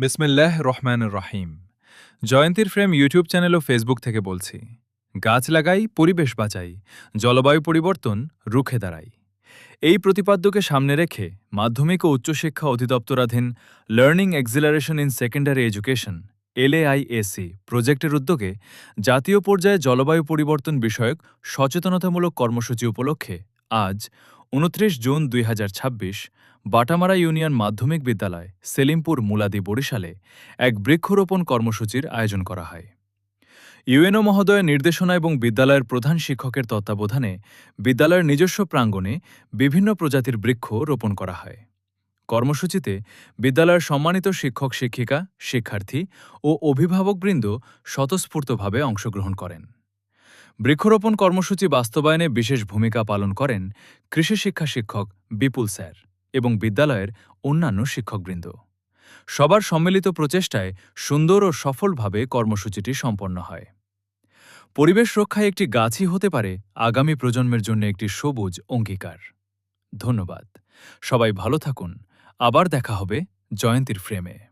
বিসমিল্লাহ রহমানুর রহিম। জয়ন্তীর frame YouTube channel ও Facebook থেকে বলছি, গাছ লাগাই, পরিবেশ বাঁচাই, জলবায়ু পরিবর্তন রুখে দাঁড়াই। এই প্রতিপাদ্যকে সামনে রেখে মাধ্যমিক ও উচ্চশিক্ষা অধিদপ্তরাধীন learning acceleration in secondary education LAISE প্রজেক্টের উদ্যোগে জাতীয় পর্যায়ে জলবায়ু পরিবর্তন বিষয়ক সচেতনতামূলক কর্মসূচি উপলক্ষে আজ ২৯ জুন ২০২৬ বাটামারা ইউনিয়ন মাধ্যমিক বিদ্যালয় সেলিমপুর মুলাদি বরিশালে এক বৃক্ষরোপণ কর্মসূচির আয়োজন করা হয়। ইউএনও মহোদয়ের নির্দেশনা এবং বিদ্যালয়ের প্রধান শিক্ষকের তত্ত্বাবধানে বিদ্যালয়ের নিজস্ব প্রাঙ্গণে বিভিন্ন প্রজাতির বৃক্ষ রোপণ করা হয়। কর্মসূচিতে বিদ্যালয়ের সম্মানিত শিক্ষক শিক্ষিকা, শিক্ষার্থী ও অভিভাবকবৃন্দ স্বতঃস্ফূর্তভাবে অংশগ্রহণ করেন। বৃক্ষরোপণ কর্মসূচি বাস্তবায়নে বিশেষ ভূমিকা পালন করেন কৃষি শিক্ষা শিক্ষক বিপুল স্যার এবং বিদ্যালয়ের অন্যান্য শিক্ষকবৃন্দ। সবার সম্মিলিত প্রচেষ্টায় সুন্দর ও সফলভাবে কর্মসূচিটি সম্পন্ন হয়। পরিবেশ রক্ষায় একটি গাছই হতে পারে আগামী প্রজন্মের জন্য একটি সবুজ অঙ্গীকার। ধন্যবাদ। সবাই ভালো থাকুন। আবার দেখা হবে জয়ন্তীর ফ্রেমে।